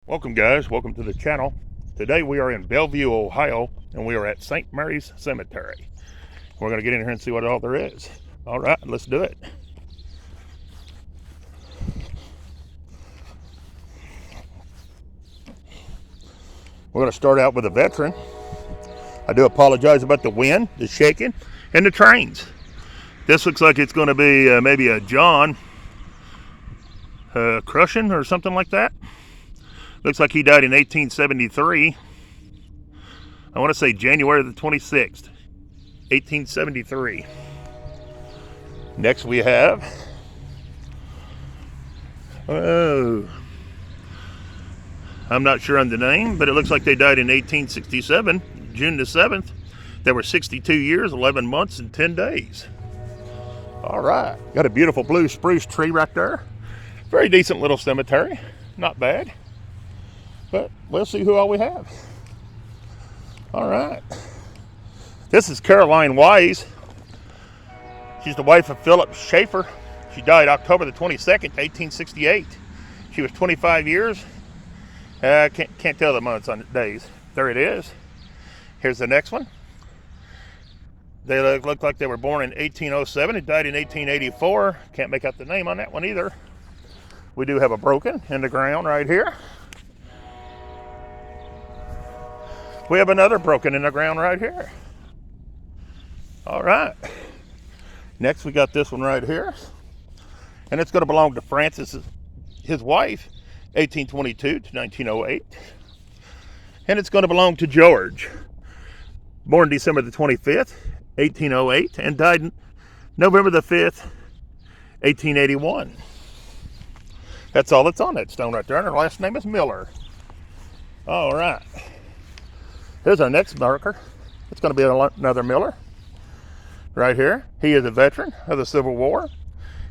Welcome guys, welcome to the channel. Today we are in Bellevue, Ohio, and we are at St. Mary's Cemetery. We're going to get in here and see what all there is. All right, let's do it. We're going to start out with a veteran. I do apologize about the wind, the shaking, and the trains. This looks like it's going to be maybe a John Crushing or something like that. Looks like he died in 1873. I want to say January the 26th, 1873. Next we have, I'm not sure on the name, but it looks like they died in 1867, June the 7th. They were 62 years, 11 months, and 10 days. All right, got a beautiful blue spruce tree right there. Very decent little cemetery, not bad. But we'll see who all we have. All right. This is Caroline Wise. She's the wife of Philip Schaefer. She died October the 22nd, 1868. She was 25 years. Can't tell the months on the days. There it is. Here's the next one. They look like they were born in 1807 and died in 1884. Can't make out the name on that one either. We do have a broken in the ground right here. We have another broken in the ground right here. All right. Next, we got this one right here. And it's going to belong to Francis, his wife, 1822 to 1908. And it's going to belong to George, born December the 25th, 1808, and died November the 5th, 1881. That's all that's on that stone right there. And her last name is Miller. All right. Here's our next marker. It's going to be another Miller right here. He is a veteran of the Civil War.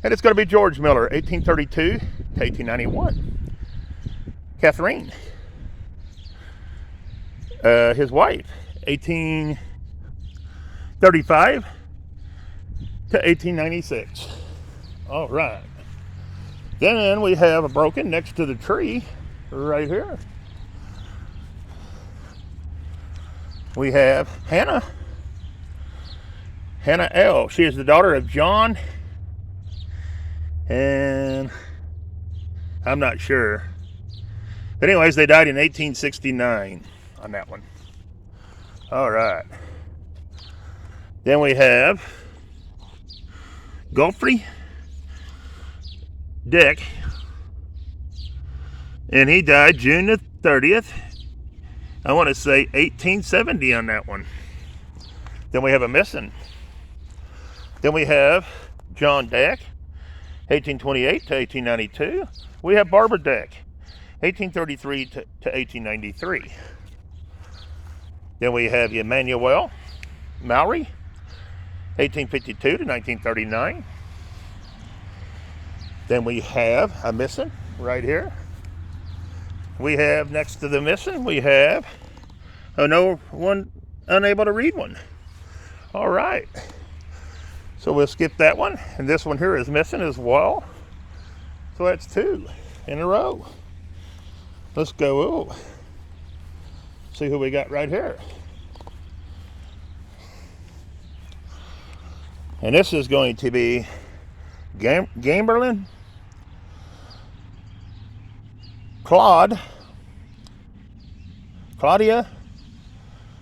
And it's going to be George Miller, 1832 to 1891. Catherine, his wife, 1835 to 1896. All right. Then we have a broken next to the tree right here. We have Hannah L. She is the daughter of John, and I'm not sure. But anyways, they died in 1869 on that one. All right. Then we have Godfrey Dick, and he died June the 30th. I want to say 1870 on that one. Then we have a missing. Then we have John Deck, 1828 to 1892. We have Barbara Deck, 1833 to 1893. Then we have Emmanuel Mowry, 1852 to 1939. Then we have a missing right here. We have next to the missing, we have one unable to read one. All right. So we'll skip that one. And this one here is missing as well. So that's two in a row. Let's go see who we got right here. And this is going to be Gamberlin Claudia,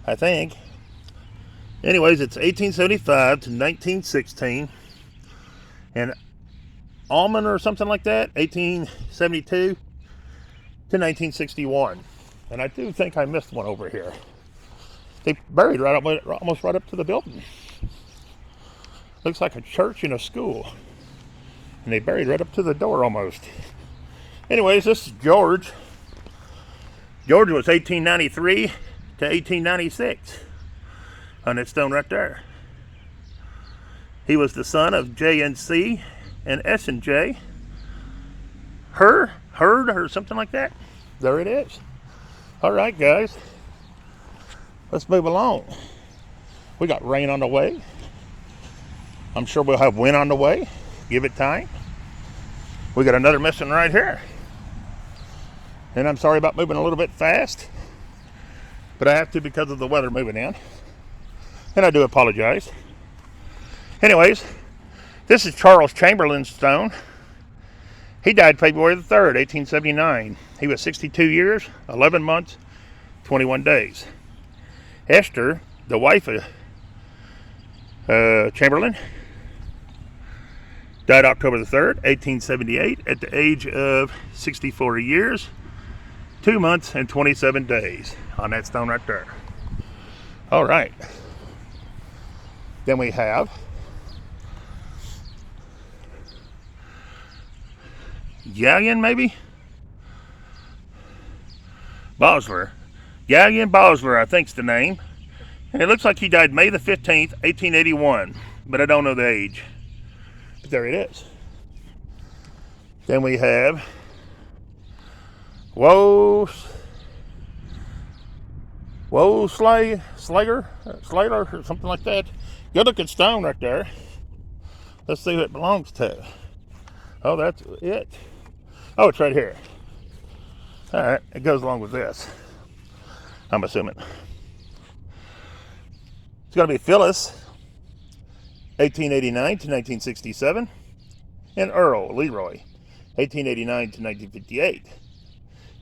I think. Anyways, it's 1875 to 1916. And Almond or something like that, 1872 to 1961. And I do think I missed one over here. They buried almost right up to the building. Looks like a church and a school. And they buried right up to the door almost. Anyways, this is George. George was 1893 to 1896 on that stone right there. He was the son of J&C and S&J. Hurd or something like that. There it is. All right, guys. Let's move along. We got rain on the way. I'm sure we'll have wind on the way. Give it time. We got another missing right here. And I'm sorry about moving a little bit fast, but I have to because of the weather moving in. And I do apologize. Anyways, this is Charles Chamberlain's stone. He died February the 3rd, 1879. He was 62 years, 11 months, 21 days. Esther, the wife of Chamberlain, died October the 3rd, 1878, at the age of 64 years, 2 months, and 27 days on that stone right there. All right. Then we have Gallion, maybe? Bosler. Gallion Bosler, I think's the name. And it looks like he died May the 15th, 1881. But I don't know the age. But there it is. Then we have Slater, or something like that. Good looking stone right there. Let's see who it belongs to. Oh, that's it. Oh, it's right here. All right, it goes along with this, I'm assuming. It's going to be Phyllis, 1889 to 1967, and Earl Leroy, 1889 to 1958.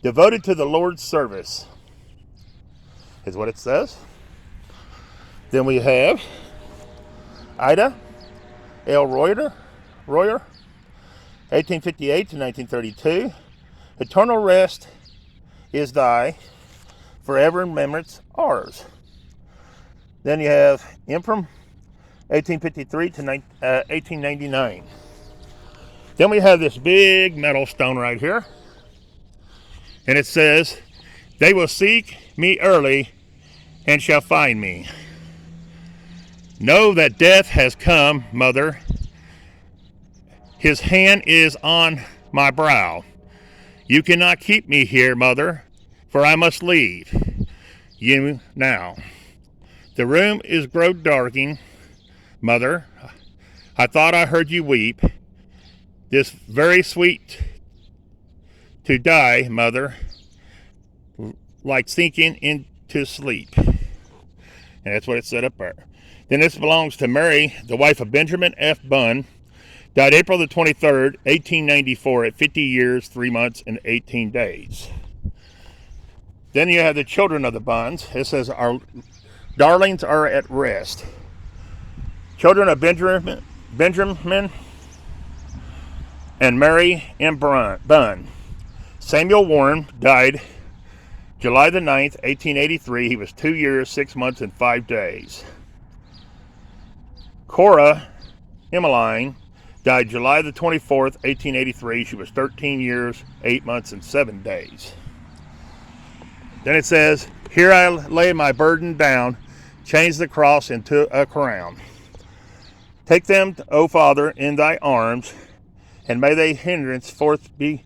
Devoted to the Lord's service, is what it says. Then we have Ida L. Royer, 1858 to 1932. Eternal rest is thy, forever in remembrance ours. Then you have Imprim, 1853 to 1899. Then we have this big metal stone right here. And it says, they will seek me early and shall find me. Know that death has come, mother. His hand is on my brow. You cannot keep me here, mother, for I must leave you now. The room is grown darking, mother. I thought I heard you weep. This very sweet to die, mother, like sinking into sleep. And that's what it said up there. Then this belongs to Mary, the wife of Benjamin F. Bunn. Died April the 23rd, 1894, at 50 years, 3 months, and 18 days. Then you have the children of the Bunns. It says, our darlings are at rest. Children of Benjamin and Mary M. Bunn. Samuel Warren died July the 9th, 1883. He was 2 years, 6 months, and 5 days. Cora Emmeline died July the 24th, 1883. She was 13 years, 8 months, and 7 days. Then it says, here I lay my burden down, change the cross into a crown. Take them, O Father, in thy arms, and may they henceforth be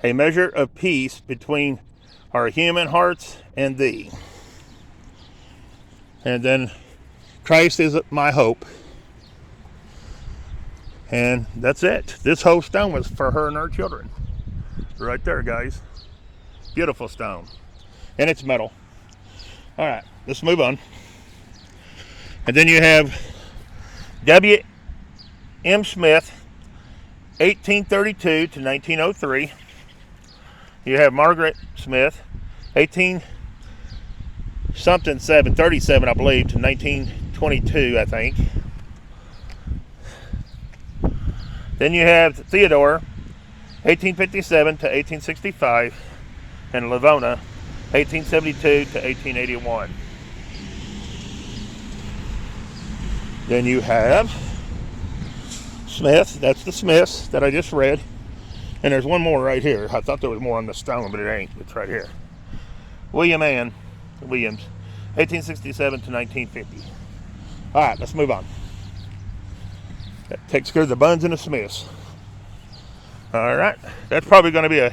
a measure of peace between our human hearts and thee. And then, Christ is my hope. And that's it. This whole stone was for her and her children. Right there, guys. Beautiful stone. And it's metal. All right, let's move on. And then you have W. M. Smith, 1832 to 1903. You have Margaret Smith, 37, I believe, to 1922, I think. Then you have Theodore, 1857 to 1865, and Livona, 1872 to 1881. Then you have Smith, that's the Smiths that I just read. And there's one more right here. I thought there was more on the stone, but it ain't. It's right here. Williams, 1867 to 1950. All right, let's move on. That takes care of the Bunns and the Smiths. All right, that's probably going to be a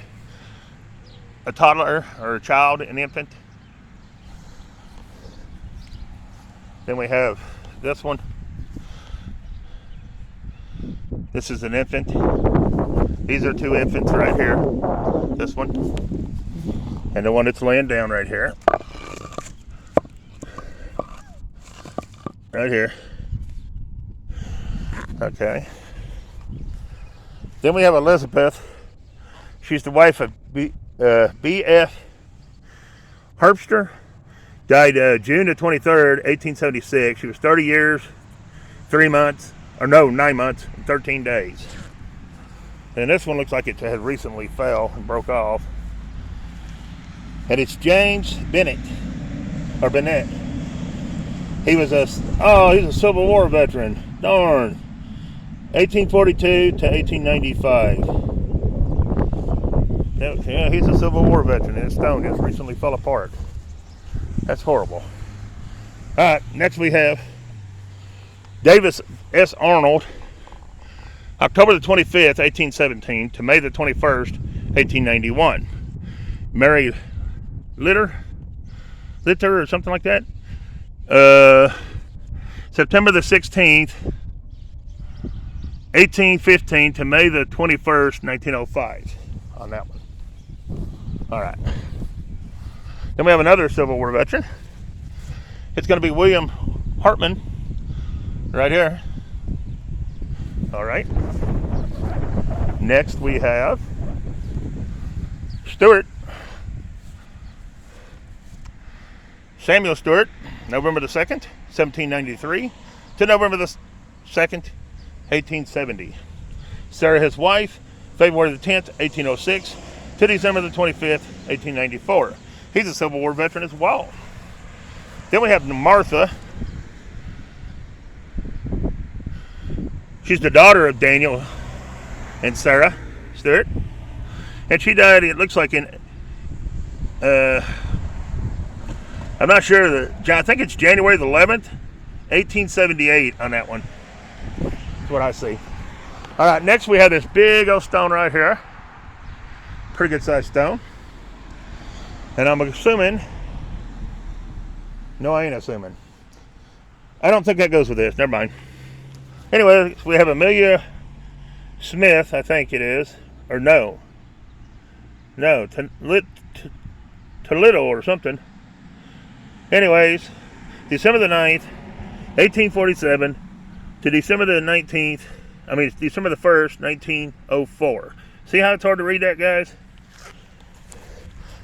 toddler or a child, an infant. Then we have this one. This is an infant. These are two infants right here. This one. And the one that's laying down right here. Right here. Okay. Then we have Elizabeth. She's the wife of B.F. Herbster. Died June the 23rd, 1876. She was 30 years, 9 months, and 13 days. And this one looks like it had recently fell and broke off. And it's James Bennett. He was he's a Civil War veteran. Darn. 1842 to 1895. Yeah, he's a Civil War veteran, and his stone just recently fell apart. That's horrible. Alright, next we have Davis S. Arnold, October the 25th, 1817 to May the 21st, 1891. Mary Litter or something like that. September the 16th, 1815 to May the 21st, 1905 on that one. Alright. Then we have another Civil War veteran. It's going to be William Hartman right here. Alright. Next we have Stewart. Samuel Stewart, November the 2nd, 1793 to November the 2nd, 1870. Sarah, his wife, February the 10th, 1806 to December the 25th, 1894. He's a Civil War veteran as well. Then we have Martha. She's the daughter of Daniel and Sarah Stewart. And she died, it looks like in, I'm not sure, I think it's January the 11th, 1878 on that one. That's what I see. All right, next we have this big old stone right here. Pretty good sized stone. And I'm assuming, no, I ain't assuming. I don't think that goes with this, never mind. Anyway, we have Amelia Smith, I think it is, or no, Toledo or something. Anyways, December the 9th, 1847 to December the 1st, 1904. See how it's hard to read that, guys?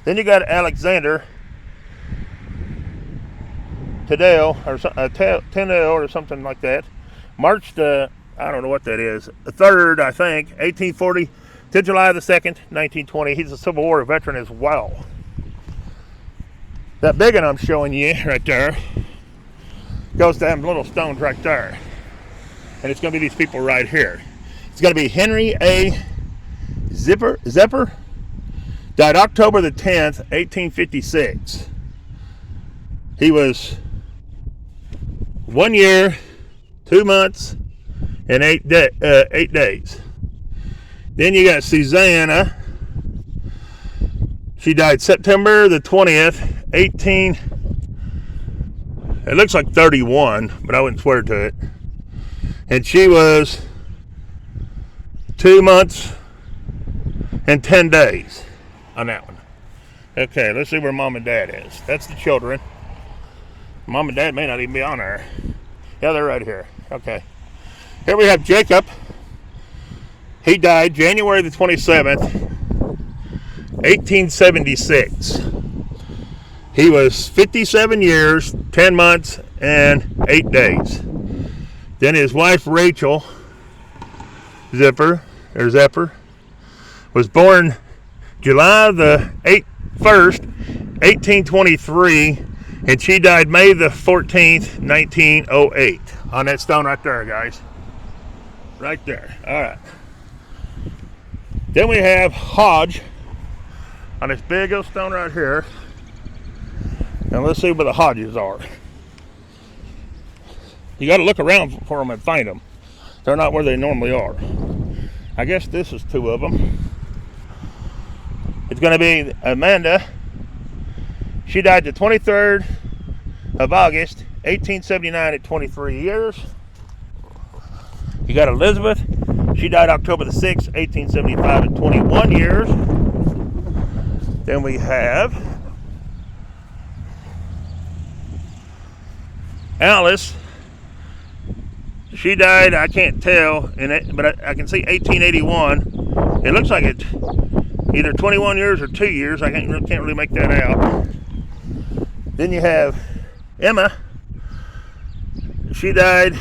Then you got Alexander Tadale or something like that. March the, I don't know what that is, the 3rd, I think, 1840 to July the 2nd, 1920. He's a Civil War veteran as well. That big one I'm showing you right there goes to them little stones right there. And it's going to be these people right here. It's going to be Henry A. Zepper. Died October the 10th, 1856. He was 1 year, 2 months, and 8 days. Then you got Susanna. She died September the 20th, it looks like 31, but I wouldn't swear to it. And she was 2 months and 10 days on that one. Okay, let's see where Mom and Dad is. That's the children. Mom and Dad may not even be on there. Yeah, they're right here. Okay. Here we have Jacob. He died January the 27th, 1876. He was 57 years, 10 months, and 8 days. Then his wife, Rachel Zepper, was born July the 1st, 1823, and she died May the 14th, 1908. On that stone right there, guys. Right there. All right. Then we have Hodge on this big old stone right here. And let's see where the Hodges are. You got to look around for them and find them. They're not where they normally are. I guess this is 2 of them. It's going to be Amanda. She died the 23rd of August, 1879 at 23 years. You got Elizabeth. She died October the 6th, 1875 at 21 years. Then we have Alice. She died, I can't tell, but I can see 1881. It looks like it's either 21 years or 2 years. I can't really make that out. Then you have Emma. She died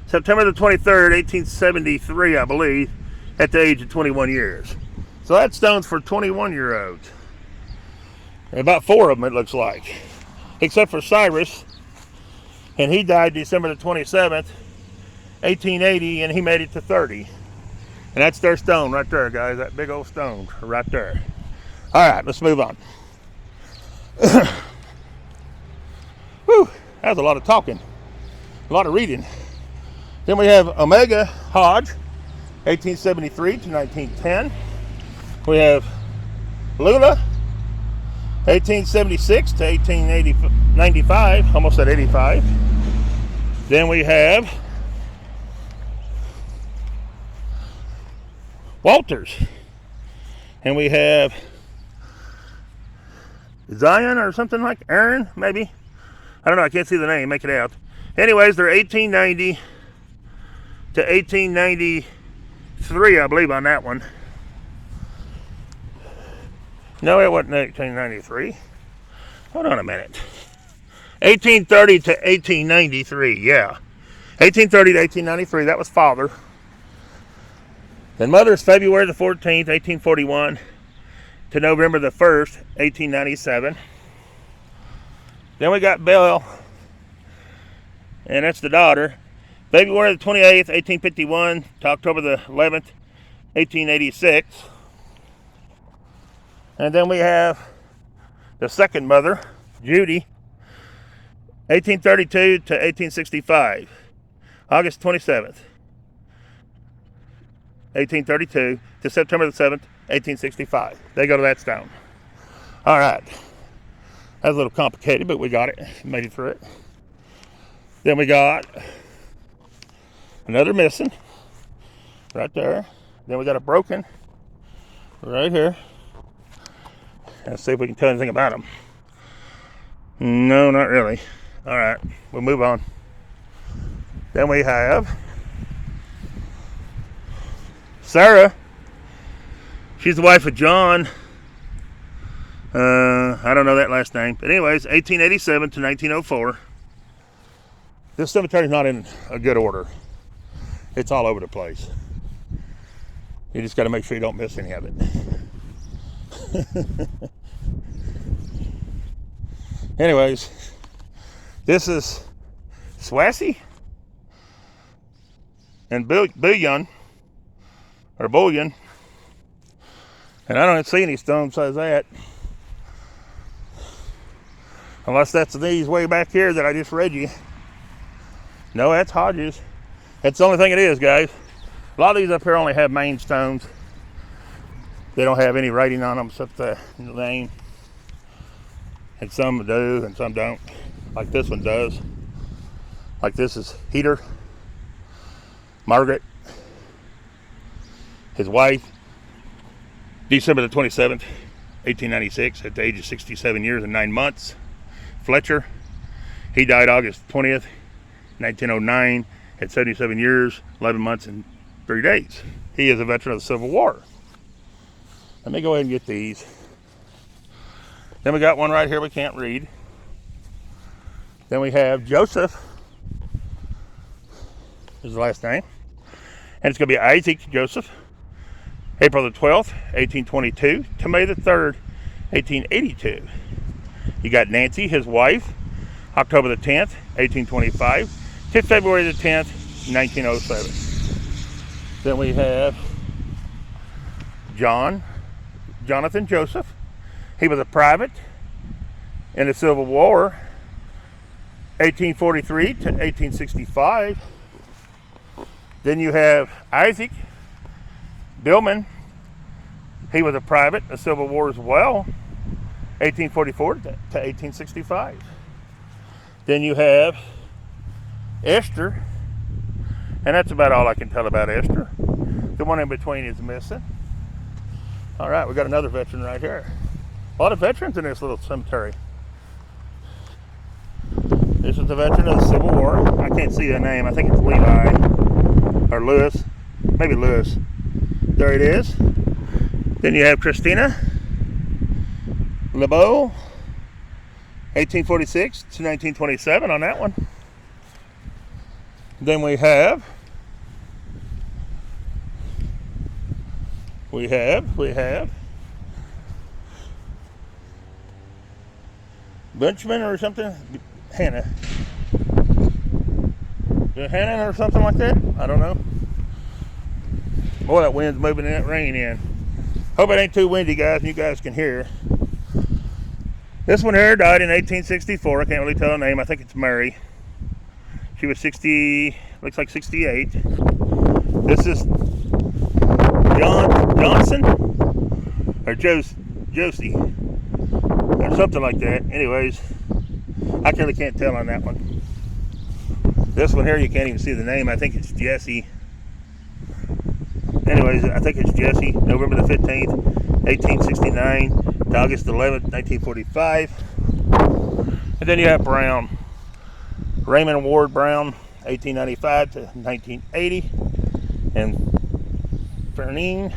September the 23rd, 1873, I believe, at the age of 21 years. So that stone's for 21-year-olds. About 4 of them, it looks like. Except for Cyrus. And he died December the 27th, 1880, and he made it to 30. And that's their stone right there, guys. That big old stone right there. All right, let's move on. Whew, that was a lot of talking. A lot of reading. Then we have Omega Hodge, 1873 to 1910. We have Lula, 1876 to 1895, almost at 85. Then we have Walters. And we have Zion or something like Aaron, maybe. I don't know, I can't see the name, make it out. Anyways, they're 1890 to 1893, I believe, on that one. No, it wasn't 1893. Hold on a minute. 1830 to 1893, yeah. 1830 to 1893, that was father. Then mother's February the 14th, 1841 to November the 1st, 1897. Then we got Belle, and that's the daughter. February the 28th, 1851 to October the 11th, 1886. And then we have the second mother, Judy, 1832 to 1865. August 27th, 1832 to September the 7th, 1865. They go to that stone. All right. That's a little complicated, but we got it. Made it through it. Then we got another missing right there. Then we got a broken right here. Let's see if we can tell anything about them. No, not really. All right, we'll move on. Then we have Sarah. She's the wife of John. I don't know that last name. But anyways, 1887 to 1904. This cemetery's not in a good order. It's all over the place. You just got to make sure you don't miss any of it. Anyways, this is Swassey and Bullion, or Bullion. And I don't see any stone besides that. Unless that's these way back here that I just read you. No, that's Hodges. That's the only thing it is, guys. A lot of these up here only have main stones. They don't have any writing on them except the name. And some do and some don't. Like this one does. Like this is Heater. Margaret. His wife. December the 27th, 1896, at the age of 67 years and 9 months. Fletcher. He died August 20th, 1909, at 77 years, 11 months, and 3 days. He is a veteran of the Civil War. Let me go ahead and get these. Then we got one right here we can't read. Then we have Joseph. Is the last name. And it's going to be Isaac Joseph. April the 12th, 1822 to May the 3rd, 1882. You got Nancy, his wife, October the 10th, 1825 to February the 10th, 1907. Then we have Jonathan Joseph. He was a private in the Civil War, 1843 to 1865. Then you have Isaac Billman. He was a private in the Civil War as well, 1844 to 1865. Then you have Esther, and that's about all I can tell about Esther. The one in between is missing. All right, we got another veteran right here. A lot of veterans in this little cemetery. This is the veteran of the Civil War. I can't see the name. I think it's Levi or Lewis. Maybe Lewis. There it is. Then you have Christina LeBeau, 1846 to 1927 on that one. Then we have Bunchman or something. Hannah or something like that. I don't know. Boy, that wind's moving and that rain in. Hope it ain't too windy, guys, and you guys can hear. This one here died in 1864. I can't really tell her name. I think it's Mary. She was 60, looks like 68. This is Johnson or Josie or something like that. Anyways, I really can't tell on that one. This one here, you can't even see the name. I think it's Jesse. Anyways, I think it's Jesse. November the 15th, 1869 to August 11th, 1945. And then you have Brown. Raymond Ward Brown, 1895 to 1980. And Fernine,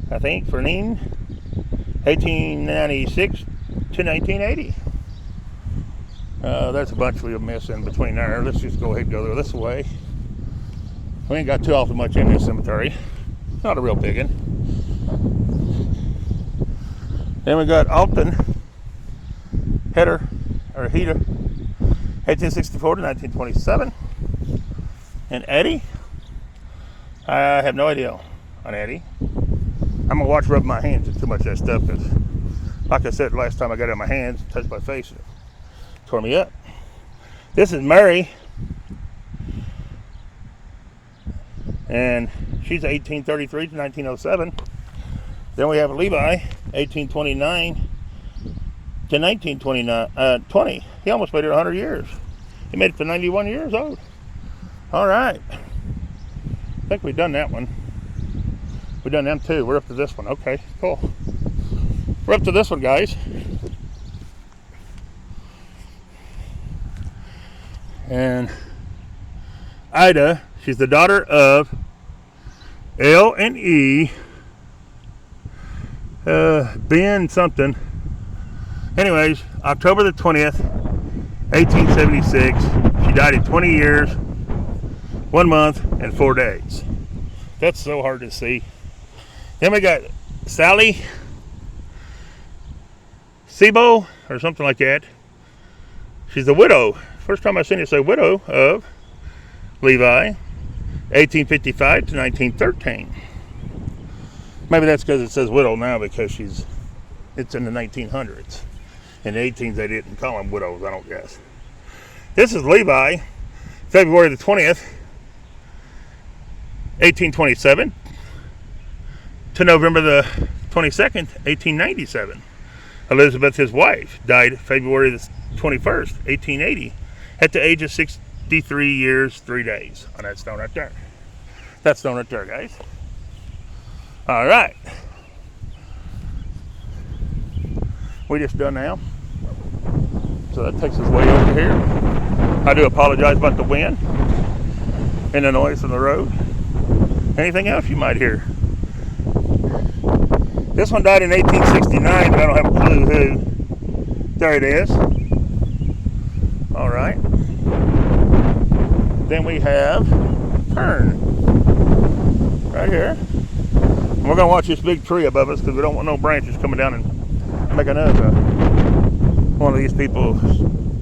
1896 to 1980. There's a bunch we have missed in between there. Let's just go ahead and go this way. We ain't got too awful much in this cemetery. Not a real big one. Then we got Alton Heater, 1864 to 1927. And Eddie, I have no idea on Eddie. I'm gonna watch rub my hands with too much of that stuff because, like I said last time I got it in my hands, touched my face, it tore me up. This is Mary, and she's 1833 to 1907. Then we have Levi, 1829 to 1920. He almost made it 100 years. He made it to 91 years old. All right. I think we've done that one. We've done them too. We're up to this one. Okay, cool. We're up to this one, guys. And Ida, she's the daughter of L and E, Ben something. Anyways, October the 20th, 1876. She died at 20 years, 1 month, and 4 days. That's so hard to see. Then we got Sally Sebo or something like that. She's the widow. First time I've seen it say widow of Levi, 1855 to 1913. Maybe that's because it says widow now because it's in the 1900s. In the 18s they didn't call them widows, I don't guess. This is Levi, February the 20th, 1827 to November the 22nd, 1897. Elizabeth, his wife, died February the 21st, 1880 at the age of 63 years, 3 days on that stone right there. That stone right there, guys. All right. We just done now. So that takes us way over here. I do apologize about the wind and the noise from the road. Anything else you might hear? This one died in 1869, but I don't have a clue who. There it is. All right. Then we have Fern right here. And we're gonna watch this big tree above us because we don't want no branches coming down and making us one of these people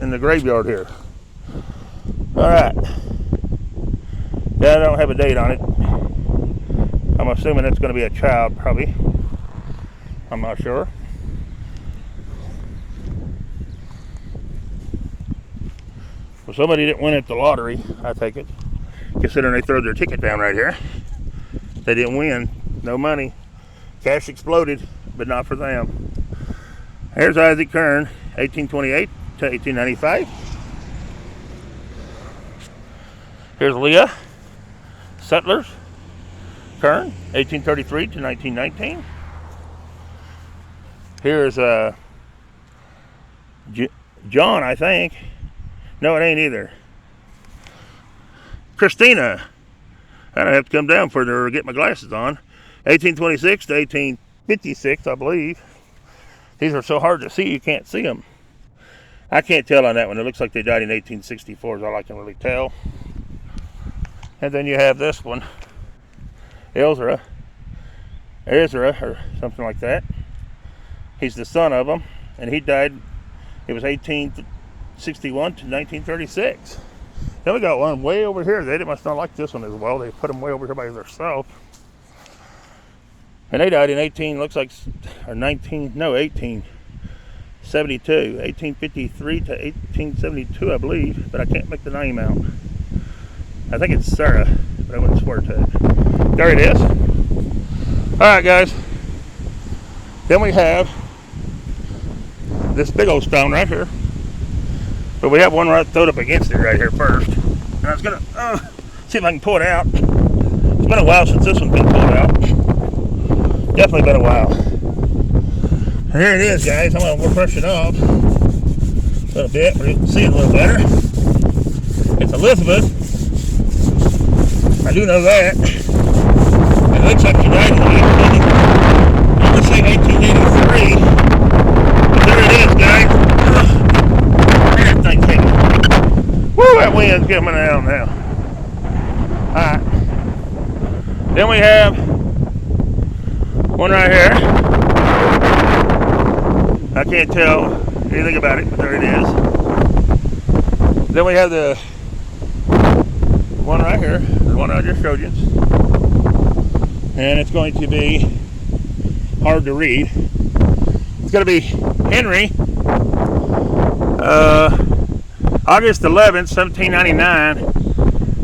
in the graveyard here. All right. Yeah, I don't have a date on it. I'm assuming it's going to be a child, probably. I'm not sure. Well, somebody didn't win at the lottery, I take it. Considering they threw their ticket down right here. They didn't win. No money. Cash exploded, but not for them. Here's Isaac Kern, 1828 to 1895. Here's Leah Settlers, Kern, 1833 to 1919. Here's John, I think. No, it ain't either. Christina. I don't have to come down further or get my glasses on. 1826 to 1856, I believe. These are so hard to see, you can't see them. I can't tell on that one. It looks like they died in 1864 is all I can really tell. And then you have this one. Ezra, or something like that. He's the son of them, and he died, it was 1861 to 1936. Then we got one way over here. They must not like this one as well. They put them way over here by themselves. And they died in 1872, 1853 to 1872, I believe, but I can't make the name out. I think it's Sarah, but I wouldn't swear to it. There it is. Alright, guys. Then we have this big old stone right here. But we have one right throwed up against it right here first. And I was going to see if I can pull it out. It's been a while since this one's been pulled out. Definitely been a while. And here it is, guys. I'm going to brush it off a little bit so you can see it a little better. It's Elizabeth. I do know that. It looks like she died in 1883. But there it is, guys. That thing came. Woo, that wind's coming out now. Alright. Then we have one right here. I can't tell anything about it, but there it is. Then we have the one right here, the one I just showed you. And it's going to be hard to read. It's going to be Henry, August 11th, 1799,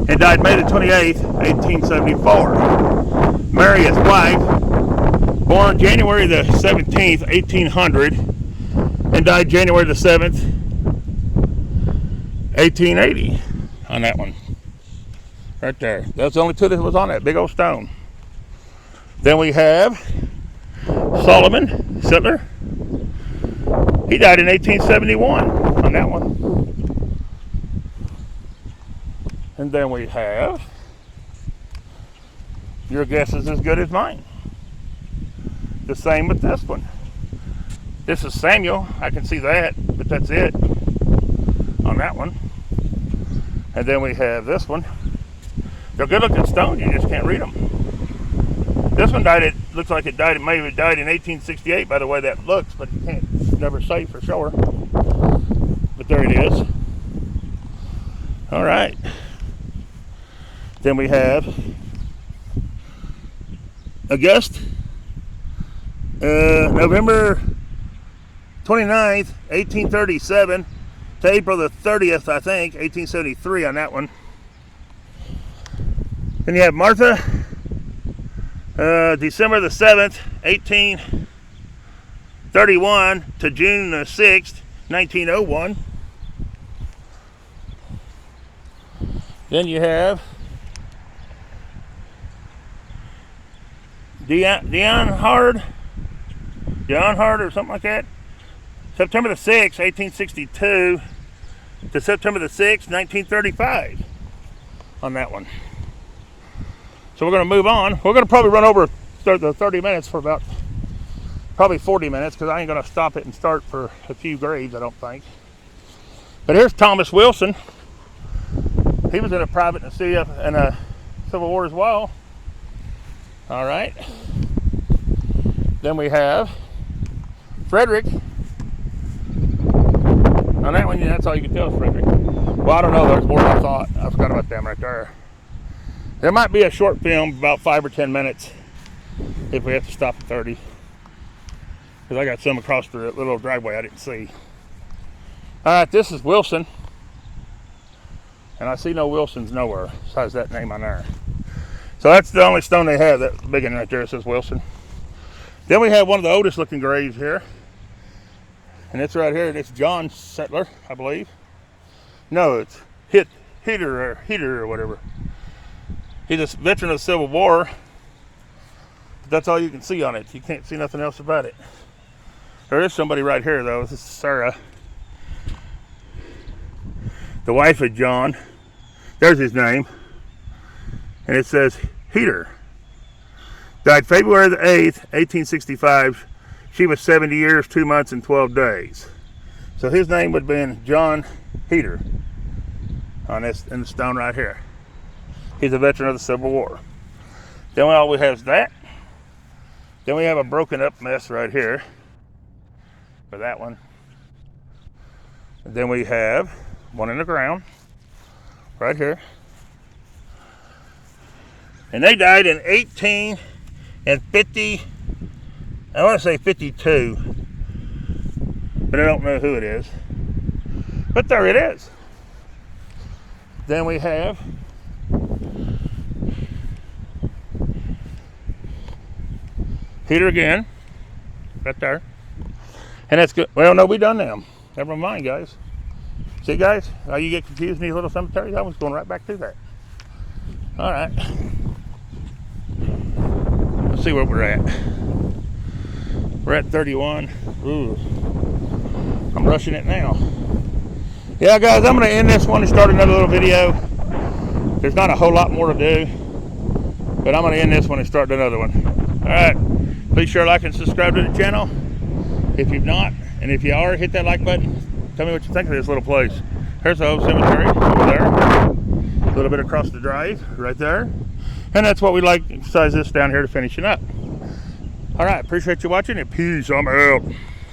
and died May the 28th, 1874. Mary, his wife, born January the 17th, 1800, and died January the 7th, 1880 on that one. Right there. That's the only two that was on that big old stone. Then we have Solomon Sittler. He died in 1871 on that one. And then we have, your guess is as good as mine. The same with this one. This is Samuel. I can see that, but that's it on that one. And then we have this one. They're good looking stones, you just can't read them. This one died, it looks like it maybe died in 1868 by the way that looks, but you can't never say for sure. But there it is. All right. Then we have August, November 29th, 1837 to April the 30th, I think, 1873 on that one. Then you have Martha, December the 7th, 1831 to June the 6th, 1901. Then you have Dion Hard or something like that. September the 6th, 1862 to September the 6th, 1935 on that one. So we're going to move on. We're going to probably run over the 30 minutes for about probably 40 minutes because I ain't going to stop it and start for a few graves, I don't think. But here's Thomas Wilson. He was in a private in a Civil War as well. All right. Then we have Frederick. On that one, yeah, that's all you can tell is Frederick. Well, I don't know. There's more than I thought. I forgot about them right there. There might be a short film, about 5 or 10 minutes, if we have to stop at 30. Because I got some across the little driveway I didn't see. All right, this is Wilson. And I see no Wilsons nowhere besides that name on there. So that's the only stone they have, that big one right there, it says Wilson. Then we have one of the oldest looking graves here. And it's right here, it's John Settler, I believe. No, it's Heater or whatever. He's a veteran of the Civil War. But that's all you can see on it. You can't see nothing else about it. There is somebody right here, though. This is Sarah, the wife of John. There's his name. And it says Heater. Died February the 8th, 1865. She was 70 years, 2 months, and 12 days. So his name would have been John Heater on this in the stone right here. He's a veteran of the Civil War. Then all we have is that. Then we have a broken up mess right here for that one. And then we have one in the ground right here. And they died in 1850. I want to say 52, but I don't know who it is. But there it is. Then we have Heater again, right there. And that's good. Well, no, we done now. Never mind, guys. See, guys, how you get confused in these little cemeteries? I was going right back through that. All right. Let's see where we're at. We're at 31. Ooh, I'm rushing it now. Yeah, guys, I'm going to end this one and start another little video. There's not a whole lot more to do, but I'm going to end this one and start another one. All right. Please share, like, and subscribe to the channel if you've not. And if you are, hit that like button. Tell me what you think of this little place. Here's the old cemetery over there. A little bit across the drive right there. And that's what we like besides this down here to finishing up. All right, appreciate you watching, and peace. I'm out.